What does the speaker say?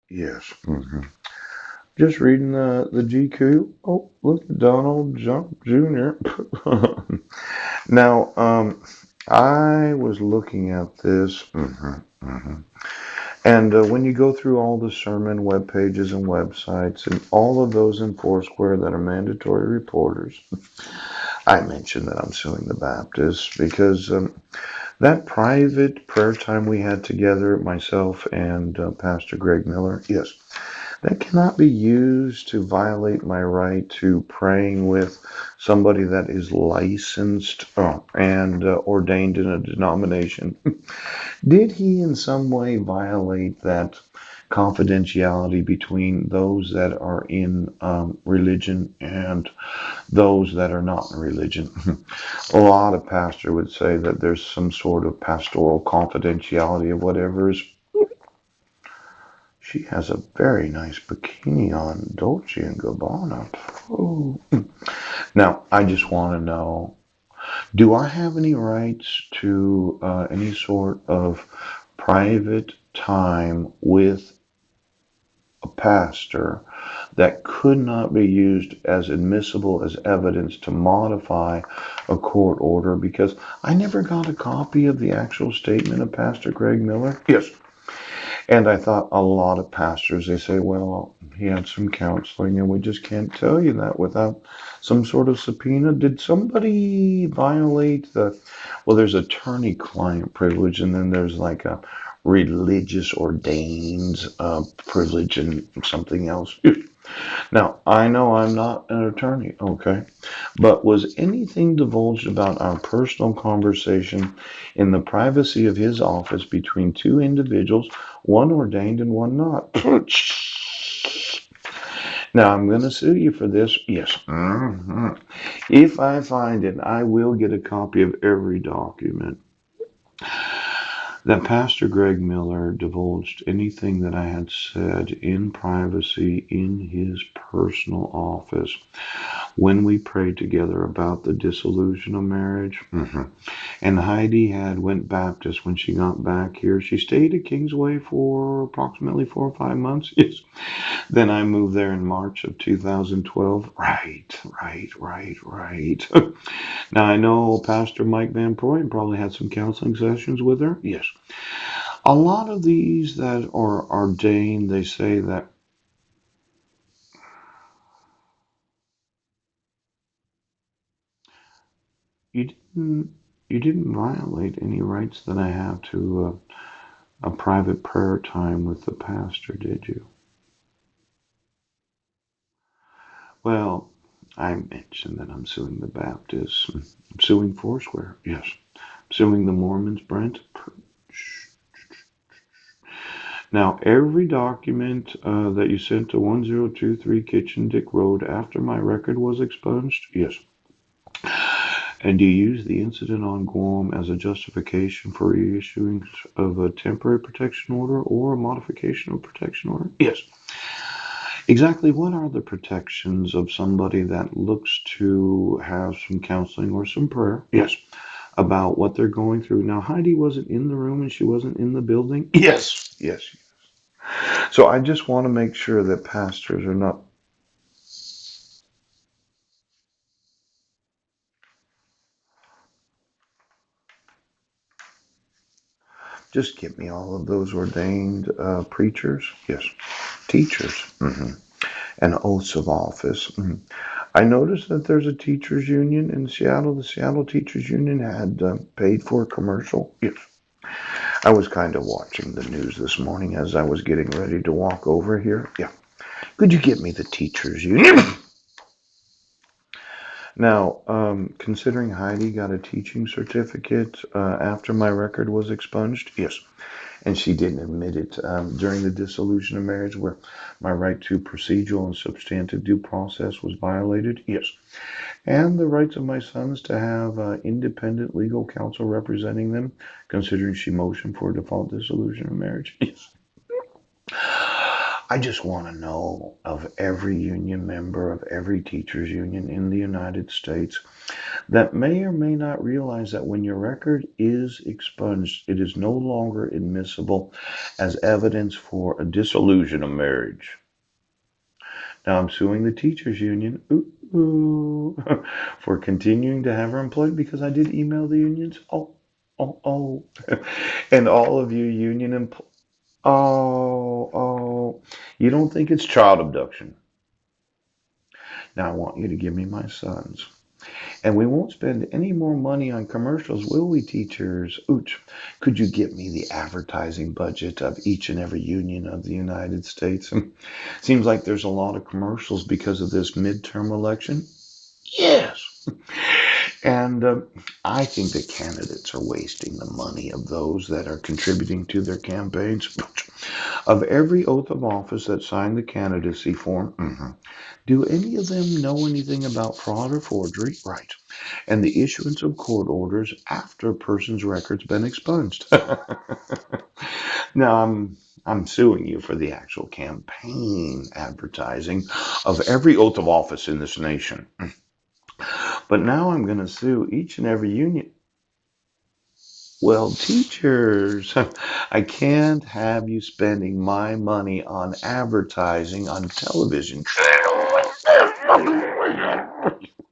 Yes. Just reading the GQ. Oh, look at Donald Jump Jr. Now, I was looking at this. And when you go through all the sermon web pages and websites and all of those in Foursquare that are mandatory reporters, I mentioned that I'm suing the Baptists because that private prayer time we had together, myself and Pastor Greg Miller, yes, that cannot be used to violate my right to praying with somebody that is licensed and ordained in a denomination. Did he in some way violate that confidentiality between those that are in religion and those that are not in religion? A lot of pastor would say that there's some sort of pastoral confidentiality of whatever is. She has a very nice bikini on, Dolce and Gabbana. Oh. Now, I just want to know, do I have any rights to any sort of private time with a pastor that could not be used as admissible as evidence to modify a court order? Because I never got a copy of the actual statement of Pastor Greg Miller. Yes. And I thought a lot of pastors, they say, well, he had some counseling and we just can't tell you that without some sort of subpoena. Did somebody violate well, there's attorney-client privilege and then there's like a religious ordained privilege and something else. Now, I know I'm not an attorney, okay, but was anything divulged about our personal conversation in the privacy of his office between two individuals, one ordained and one not? Now, I'm going to sue you for this. Yes. If I find it, I will get a copy of every document that Pastor Greg Miller divulged anything that I had said in privacy in his personal office when we prayed together about the dissolution of marriage. And Heidi had went Baptist when she got back here. She stayed at Kingsway for approximately 4 or 5 months. Yes. Then I moved there in March of 2012. Right. Now I know Pastor Mike Van Proy probably had some counseling sessions with her. Yes. A lot of these that are ordained, they say that you didn't you didn't violate any rights that I have to a private prayer time with the pastor, did you? Well, I mentioned that I'm suing the Baptists. I'm suing Foursquare. Yes. I'm suing the Mormons, Brent. Now, every document that you sent to 1023 Kitchen Dick Road after my record was expunged? Yes. And you use the incident on Guam as a justification for reissuing of a temporary protection order or a modification of protection order? Yes. Exactly what are the protections of somebody that looks to have some counseling or some prayer? Yes. About what they're going through. Now, Heidi wasn't in the room and she wasn't in the building. Yes. So I just want to make sure that pastors are not. Just give me all of those ordained preachers. Yes. Teachers. And oaths of office. I noticed that there's a teachers union in Seattle. The Seattle Teachers Union had paid for a commercial. Yes. I was kind of watching the news this morning as I was getting ready to walk over here. Yeah. Could you get me the teachers union? Now, considering Heidi got a teaching certificate after my record was expunged, yes, and she didn't admit it during the dissolution of marriage where my right to procedural and substantive due process was violated, yes, and the rights of my sons to have independent legal counsel representing them, considering she motioned for default dissolution of marriage, yes. I just want to know of every union member of every teachers union in the United States that may or may not realize that when your record is expunged, it is no longer admissible as evidence for a dissolution of marriage. Now I'm suing the teachers union for continuing to have her employed because I did email the unions. Oh. And all of you union employees. Oh. You don't think it's child abduction? Now I want you to give me my sons. And we won't spend any more money on commercials, will we, teachers? Ooch. Could you get me the advertising budget of each and every union of the United States? Seems like there's a lot of commercials because of this midterm election. Yes. And I think that candidates are wasting the money of those that are contributing to their campaigns. Of every oath of office that signed the candidacy form, do any of them know anything about fraud or forgery? Right. And the issuance of court orders after a person's record's been expunged. Now I'm suing you for the actual campaign advertising of every oath of office in this nation. But now I'm going to sue each and every union. Well, teachers, I can't have you spending my money on advertising on television channels.